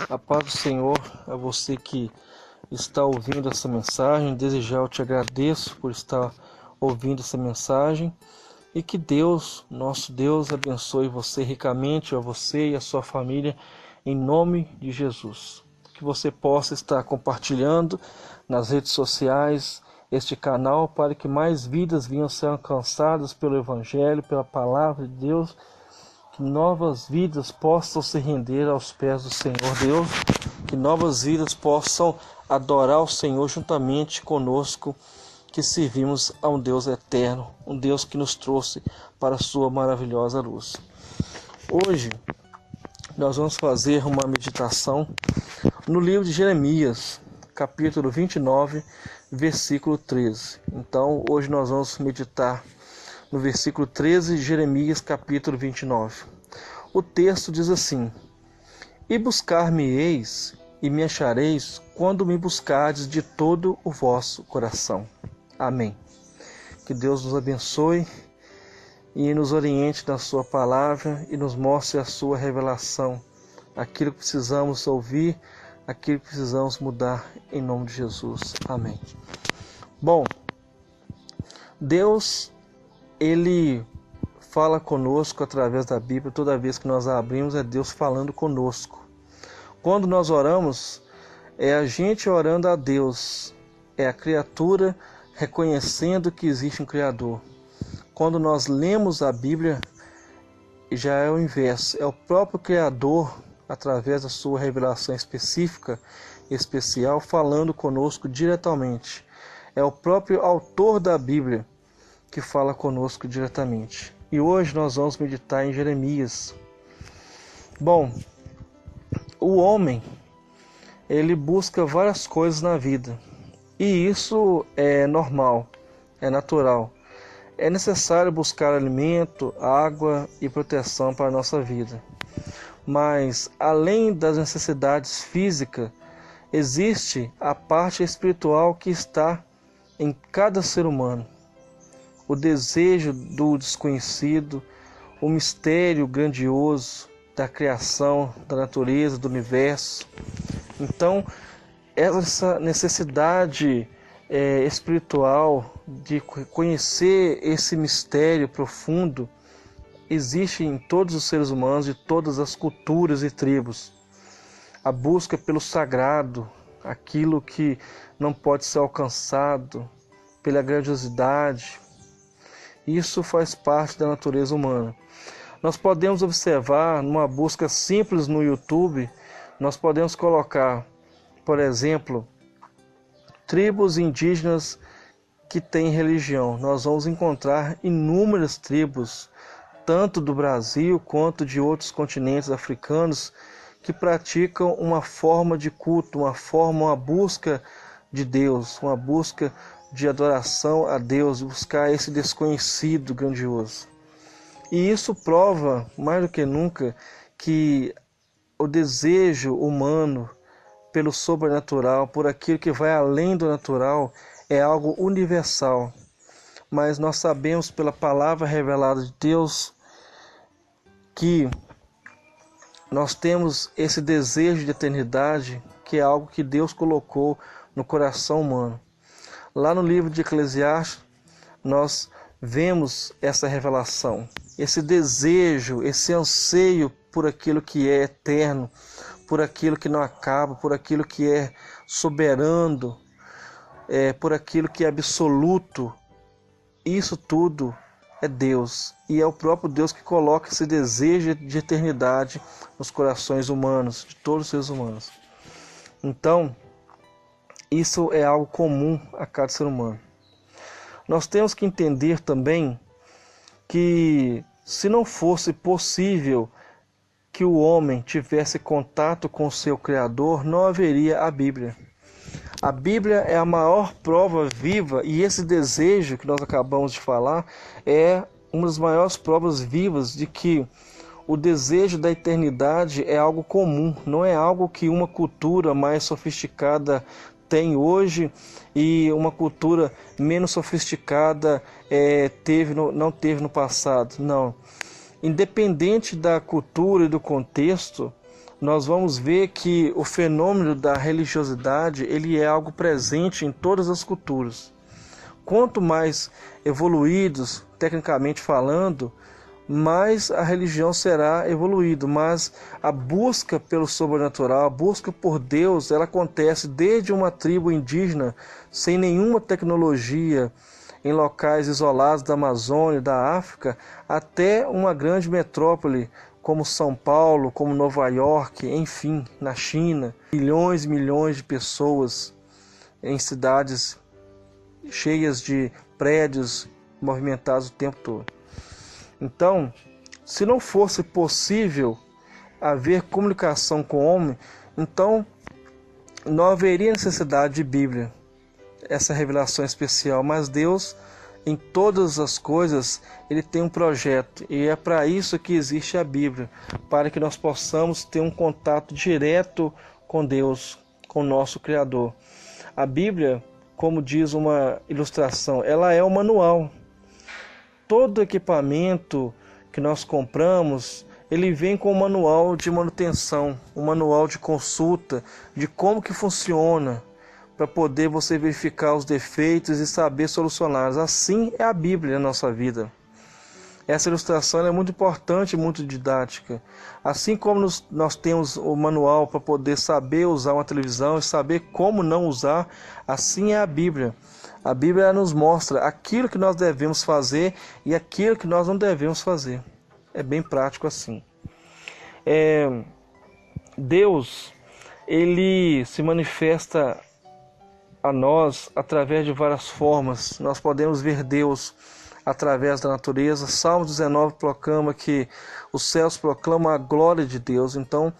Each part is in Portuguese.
A paz do Senhor a você que está ouvindo essa mensagem. Desde já eu te agradeço por estar ouvindo essa mensagem e que Deus, nosso Deus, abençoe você ricamente, a você e a sua família, em nome de Jesus. Que você possa estar compartilhando nas redes sociais este canal para que mais vidas venham a ser alcançadas pelo Evangelho, pela Palavra de Deus. Que novas vidas possam se render aos pés do Senhor Deus, que novas vidas possam adorar o Senhor juntamente conosco, que servimos a um Deus eterno, um Deus que nos trouxe para a sua maravilhosa luz. Hoje nós vamos fazer uma meditação no livro de Jeremias, capítulo 29, versículo 13. Então hoje nós vamos meditar no versículo 13 de Jeremias, capítulo 29. O texto diz assim: E buscar-me-eis e me achareis quando me buscardes de todo o vosso coração. Amém. Que Deus nos abençoe e nos oriente na sua palavra e nos mostre a sua revelação, aquilo que precisamos ouvir, aquilo que precisamos mudar, em nome de Jesus. Amém. Bom, Deus, Ele fala conosco através da Bíblia. Toda vez que nós abrimos, é Deus falando conosco. Quando nós oramos, é a gente orando a Deus, é a criatura reconhecendo que existe um Criador. Quando nós lemos a Bíblia, já é o inverso, é o próprio Criador, através da sua revelação específica, especial, falando conosco diretamente. É o próprio autor da Bíblia que fala conosco diretamente. E hoje nós vamos meditar em Jeremias. Bom, o homem, ele busca várias coisas na vida. E isso é normal, é natural. É necessário buscar alimento, água e proteção para a nossa vida. Mas, além das necessidades físicas, existe a parte espiritual que está em cada ser humano. O desejo do desconhecido, o mistério grandioso da criação, da natureza, do universo. Então, essa necessidade espiritual de conhecer esse mistério profundo existe em todos os seres humanos, de todas as culturas e tribos. A busca pelo sagrado, aquilo que não pode ser alcançado, pela grandiosidade. Isso faz parte da natureza humana. Nós podemos observar, numa busca simples no YouTube, nós podemos colocar, por exemplo, tribos indígenas que têm religião. Nós vamos encontrar inúmeras tribos, tanto do Brasil quanto de outros continentes africanos, que praticam uma forma de culto, uma busca de Deus, uma busca de adoração a Deus, buscar esse desconhecido grandioso. E isso prova, mais do que nunca, que o desejo humano pelo sobrenatural, por aquilo que vai além do natural, é algo universal. Mas nós sabemos pela palavra revelada de Deus que nós temos esse desejo de eternidade, que é algo que Deus colocou no coração humano. Lá no livro de Eclesiastes, nós vemos essa revelação, esse desejo, esse anseio por aquilo que é eterno, por aquilo que não acaba, por aquilo que é soberano, por aquilo que é absoluto. Isso tudo é Deus, e é o próprio Deus que coloca esse desejo de eternidade nos corações humanos, de todos os seres humanos. Então, isso é algo comum a cada ser humano. Nós temos que entender também que, se não fosse possível que o homem tivesse contato com o seu Criador, não haveria a Bíblia. A Bíblia é a maior prova viva, e esse desejo que nós acabamos de falar é uma das maiores provas vivas de que o desejo da eternidade é algo comum, não é algo que uma cultura mais sofisticada tem hoje e uma cultura menos sofisticada não teve no passado. Não. Independente da cultura e do contexto, nós vamos ver que o fenômeno da religiosidade ele é algo presente em todas as culturas. Quanto mais evoluídos, tecnicamente falando, mais a religião será evoluída, mas a busca pelo sobrenatural, a busca por Deus, ela acontece desde uma tribo indígena, sem nenhuma tecnologia, em locais isolados da Amazônia, da África, até uma grande metrópole como São Paulo, como Nova York, enfim, na China. Milhões e milhões de pessoas em cidades cheias de prédios movimentados o tempo todo. Então, se não fosse possível haver comunicação com o homem, então não haveria necessidade de Bíblia, essa revelação especial. Mas Deus, em todas as coisas, Ele tem um projeto, e é para isso que existe a Bíblia, para que nós possamos ter um contato direto com Deus, com o nosso Criador. A Bíblia, como diz uma ilustração, ela é um manual. Todo equipamento que nós compramos, ele vem com um manual de manutenção, um manual de consulta, de como que funciona, para poder você verificar os defeitos e saber solucioná-los. Assim é a Bíblia na nossa vida. Essa ilustração é muito importante, muito didática. Assim como nós temos o manual para poder saber usar uma televisão e saber como não usar, assim é a Bíblia. A Bíblia nos mostra aquilo que nós devemos fazer e aquilo que nós não devemos fazer. É bem prático assim. Deus, Ele se manifesta a nós através de várias formas. Nós podemos ver Deus através da natureza. Salmo 19 proclama que os céus proclamam a glória de Deus. Então,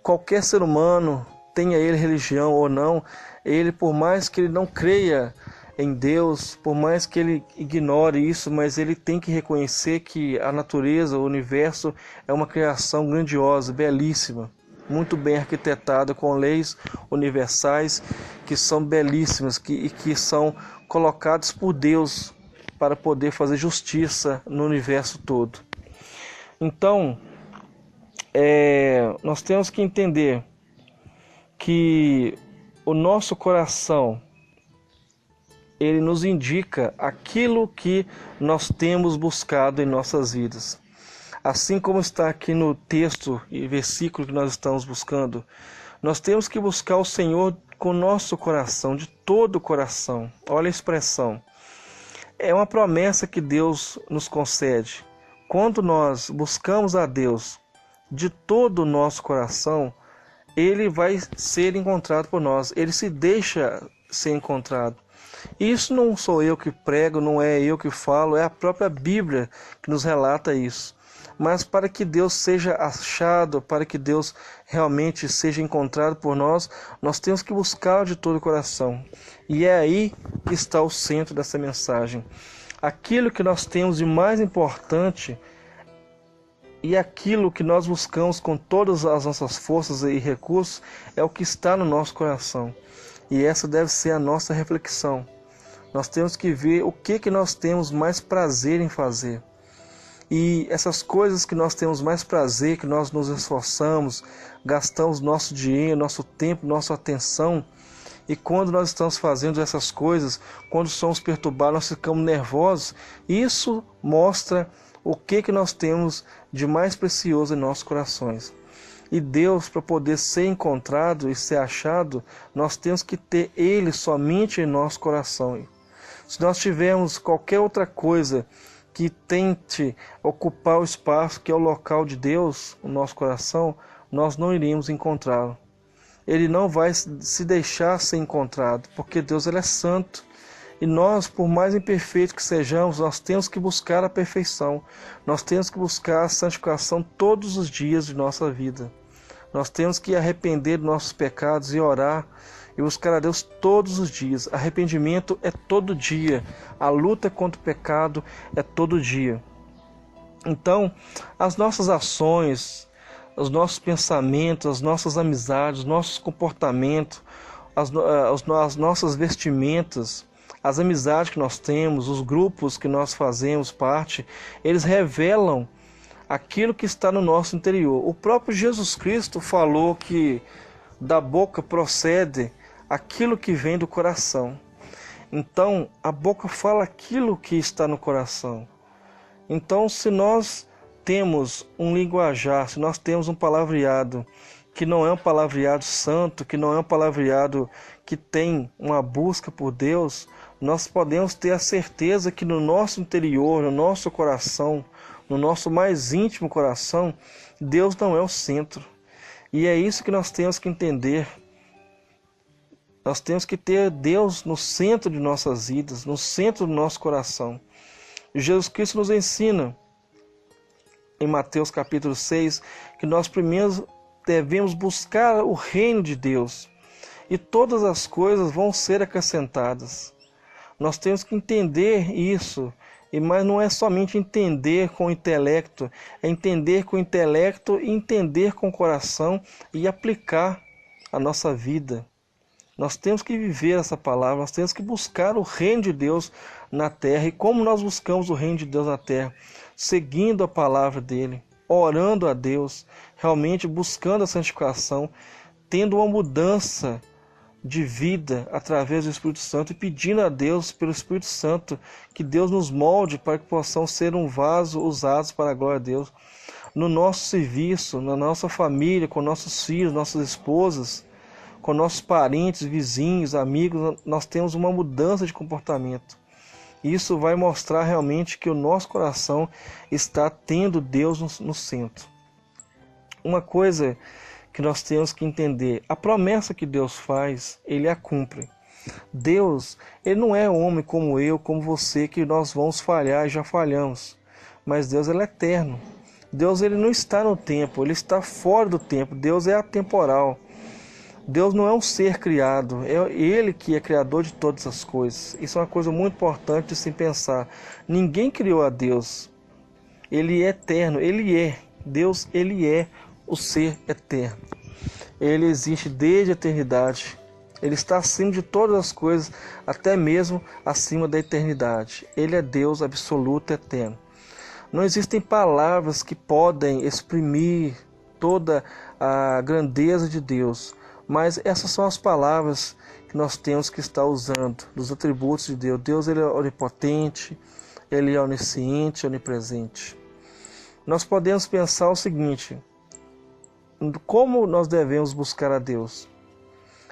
qualquer ser humano, tenha ele religião ou não, ele, por mais que ele não creia em Deus, por mais que ele ignore isso, mas ele tem que reconhecer que a natureza, o universo, é uma criação grandiosa, belíssima, muito bem arquitetada, com leis universais que são belíssimas e que são colocadas por Deus para poder fazer justiça no universo todo. Então, nós temos que entender que o nosso coração, ele nos indica aquilo que nós temos buscado em nossas vidas. Assim como está aqui no texto e versículo que nós estamos buscando, nós temos que buscar o Senhor com o nosso coração, de todo o coração. Olha a expressão. É uma promessa que Deus nos concede. Quando nós buscamos a Deus de todo o nosso coração, Ele vai ser encontrado por nós. Ele se deixa ser encontrado. Isso não sou eu que prego, não é eu que falo, é a própria Bíblia que nos relata isso. Mas para que Deus seja achado, para que Deus realmente seja encontrado por nós, nós temos que buscá-lo de todo o coração. E é aí que está o centro dessa mensagem. Aquilo que nós temos de mais importante e aquilo que nós buscamos com todas as nossas forças e recursos é o que está no nosso coração. E essa deve ser a nossa reflexão. Nós temos que ver o que nós temos mais prazer em fazer. E essas coisas que nós temos mais prazer, que nós nos esforçamos, gastamos nosso dinheiro, nosso tempo, nossa atenção. E quando nós estamos fazendo essas coisas, quando somos perturbados, nós ficamos nervosos. Isso mostra o que nós temos de mais precioso em nossos corações. E Deus, para poder ser encontrado e ser achado, nós temos que ter Ele somente em nosso coração. Se nós tivermos qualquer outra coisa que tente ocupar o espaço que é o local de Deus, o nosso coração, nós não iríamos encontrá-lo. Ele não vai se deixar ser encontrado, porque Deus ele é santo. E nós, por mais imperfeitos que sejamos, nós temos que buscar a perfeição. Nós temos que buscar a santificação todos os dias de nossa vida. Nós temos que arrepender dos nossos pecados e orar e buscar a Deus todos os dias. Arrependimento é todo dia. A luta contra o pecado é todo dia. Então, as nossas ações, os nossos pensamentos, as nossas amizades, os nossos comportamentos, as nossas vestimentas, as amizades que nós temos, os grupos que nós fazemos parte, eles revelam aquilo que está no nosso interior. O próprio Jesus Cristo falou que da boca procede aquilo que vem do coração. Então, a boca fala aquilo que está no coração. Então, se nós temos um linguajar, se nós temos um palavreado que não é um palavreado santo, que não é um palavreado que tem uma busca por Deus, nós podemos ter a certeza que no nosso interior, no nosso coração, no nosso mais íntimo coração, Deus não é o centro. E é isso que nós temos que entender. Nós temos que ter Deus no centro de nossas vidas, no centro do nosso coração. E Jesus Cristo nos ensina, em Mateus capítulo 6, que nós primeiro devemos buscar o reino de Deus. E todas as coisas vão ser acrescentadas. Nós temos que entender isso. Mas não é somente entender com o intelecto, é entender com o intelecto e entender com o coração e aplicar a nossa vida. Nós temos que viver essa palavra, nós temos que buscar o reino de Deus na terra. E como nós buscamos o reino de Deus na terra? Seguindo a palavra dele, orando a Deus, realmente buscando a santificação, tendo uma mudança de vida através do Espírito Santo e pedindo a Deus pelo Espírito Santo que Deus nos molde para que possamos ser um vaso usados para a glória de Deus no nosso serviço, na nossa família, com nossos filhos, nossas esposas, com nossos parentes, vizinhos, amigos. Nós temos uma mudança de comportamento. Isso vai mostrar realmente que o nosso coração está tendo Deus no centro. Uma coisa que nós temos que entender, a promessa que Deus faz, Ele a cumpre. Deus, Ele não é homem como eu, como você, que nós vamos falhar e já falhamos. Mas Deus, Ele é eterno. Deus, Ele não está no tempo, Ele está fora do tempo. Deus é atemporal. Deus não é um ser criado, é Ele que é criador de todas as coisas. Isso é uma coisa muito importante de se pensar. Ninguém criou a Deus. Ele é eterno, Ele é. Deus, Ele é o ser eterno. Ele existe desde a eternidade. Ele está acima de todas as coisas, até mesmo acima da eternidade. Ele é Deus absoluto e eterno. Não existem palavras que podem exprimir toda a grandeza de Deus, mas essas são as palavras que nós temos que estar usando, dos atributos de Deus. Deus, Ele é onipotente, Ele é onisciente, onipresente. Nós podemos pensar o seguinte: como nós devemos buscar a Deus?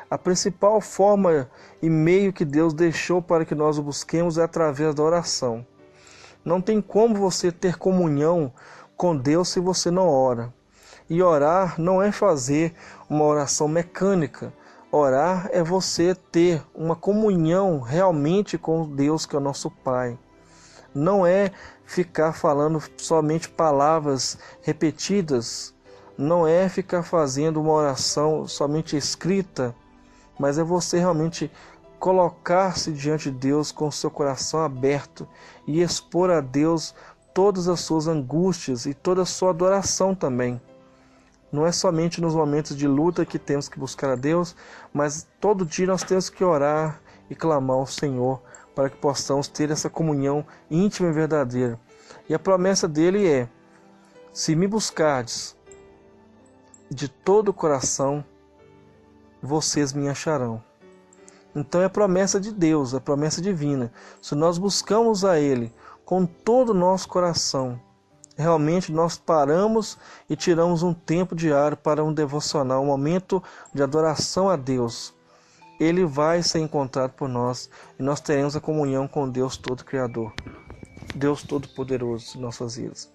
A principal forma e meio que Deus deixou para que nós o busquemos é através da oração. Não tem como você ter comunhão com Deus se você não ora. E orar não é fazer uma oração mecânica. Orar é você ter uma comunhão realmente com Deus, que é o nosso Pai. Não é ficar falando somente palavras repetidas. Não é ficar fazendo uma oração somente escrita, mas é você realmente colocar-se diante de Deus com o seu coração aberto e expor a Deus todas as suas angústias e toda a sua adoração também. Não é somente nos momentos de luta que temos que buscar a Deus, mas todo dia nós temos que orar e clamar ao Senhor para que possamos ter essa comunhão íntima e verdadeira. E a promessa dele é: se me buscardes de todo o coração, vocês me acharão. Então é a promessa de Deus, a promessa divina. Se nós buscamos a Ele com todo o nosso coração, realmente nós paramos e tiramos um tempo diário para um devocional, um momento de adoração a Deus, Ele vai ser encontrado por nós e nós teremos a comunhão com Deus Todo-Criador, Deus Todo-Poderoso em nossas vidas.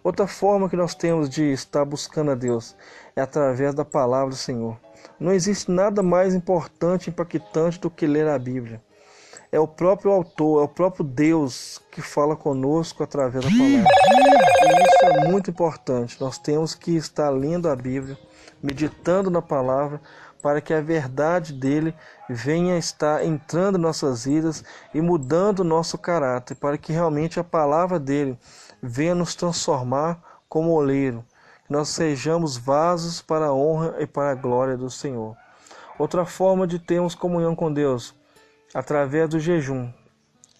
Outra forma que nós temos de estar buscando a Deus é através da palavra do Senhor. Não existe nada mais importante e impactante do que ler a Bíblia. É o próprio autor, é o próprio Deus que fala conosco através da palavra. E isso é muito importante. Nós temos que estar lendo a Bíblia, meditando na palavra, para que a verdade dele venha estar entrando em nossas vidas e mudando o nosso caráter, para que realmente a palavra dele venha nos transformar como oleiro, que nós sejamos vasos para a honra e para a glória do Senhor. Outra forma de termos comunhão com Deus, através do jejum.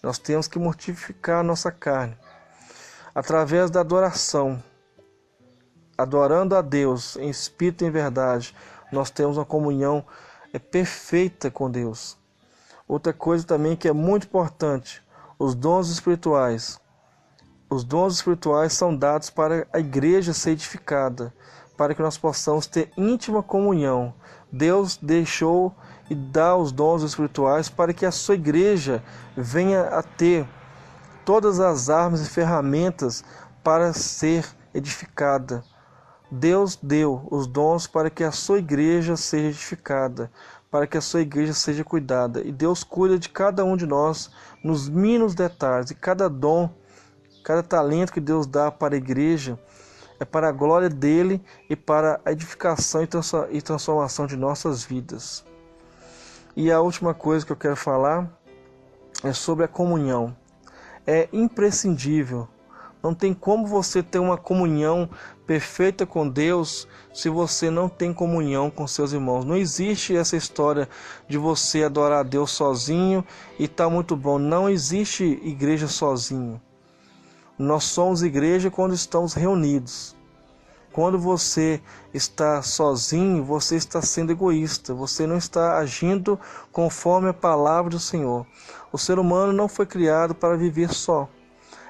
Nós temos que mortificar a nossa carne. Através da adoração. adorando a Deus em espírito e em verdade, nós temos uma comunhão perfeita com Deus. Outra coisa também que é muito importante, os dons espirituais. Os dons espirituais são dados para a igreja ser edificada, para que nós possamos ter íntima comunhão. Deus deixou e dá os dons espirituais para que a sua igreja venha a ter todas as armas e ferramentas para ser edificada. Deus deu os dons para que a sua igreja seja edificada, para que a sua igreja seja cuidada. E Deus cuida de cada um de nós nos mínimos detalhes. E cada dom, cada talento que Deus dá para a igreja é para a glória dele e para a edificação e transformação de nossas vidas. E a última coisa que eu quero falar é sobre a comunhão. É imprescindível. Não tem como você ter uma comunhão perfeita com Deus se você não tem comunhão com seus irmãos. Não existe essa história de você adorar a Deus sozinho e tá muito bom. Não existe igreja sozinho. Nós somos igreja quando estamos reunidos. Quando você está sozinho, você está sendo egoísta. Você não está agindo conforme a palavra do Senhor. O ser humano não foi criado para viver só.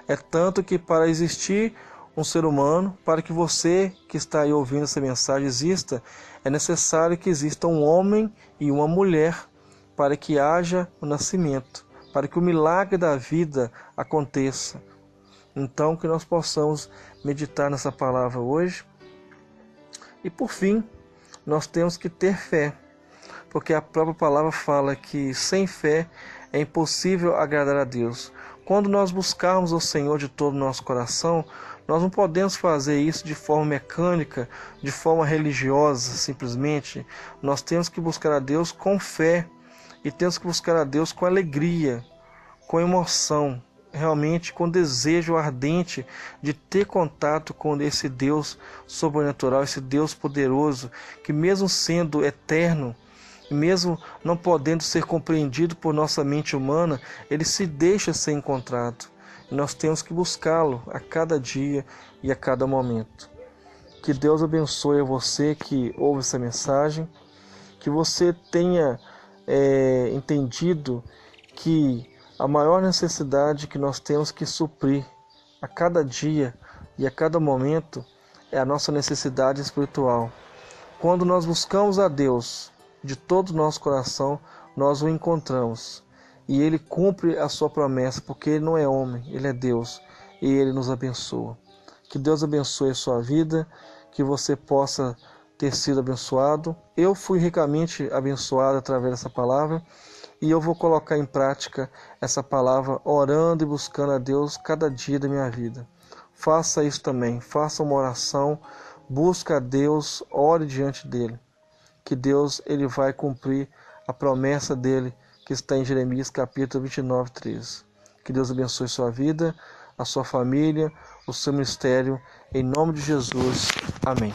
É tanto que para existir um ser humano, para que você que está aí ouvindo essa mensagem exista, é necessário que exista um homem e uma mulher para que haja o nascimento, para que o milagre da vida aconteça. Então, que nós possamos meditar nessa palavra hoje. E por fim, nós temos que ter fé, porque a própria palavra fala que sem fé é impossível agradar a Deus. Quando nós buscarmos o Senhor de todo o nosso coração, nós não podemos fazer isso de forma mecânica, de forma religiosa, simplesmente. Nós temos que buscar a Deus com fé e temos que buscar a Deus com alegria, com emoção, realmente com desejo ardente de ter contato com esse Deus sobrenatural, esse Deus poderoso, que mesmo sendo eterno, mesmo não podendo ser compreendido por nossa mente humana, ele se deixa ser encontrado. E nós temos que buscá-lo a cada dia e a cada momento. Que Deus abençoe a você que ouve essa mensagem, que você tenha entendido que a maior necessidade que nós temos que suprir a cada dia e a cada momento é a nossa necessidade espiritual. Quando nós buscamos a Deus de todo o nosso coração, nós o encontramos. E Ele cumpre a sua promessa, porque Ele não é homem, Ele é Deus. E Ele nos abençoa. Que Deus abençoe a sua vida, que você possa ter sido abençoado. Eu fui ricamente abençoado através dessa palavra. E eu vou colocar em prática essa palavra, orando e buscando a Deus cada dia da minha vida. Faça isso também, faça uma oração, busque a Deus, ore diante dEle. Que Deus ele vai cumprir a promessa dEle, que está em Jeremias capítulo 29, 13. Que Deus abençoe sua vida, a sua família, o seu ministério, em nome de Jesus. Amém.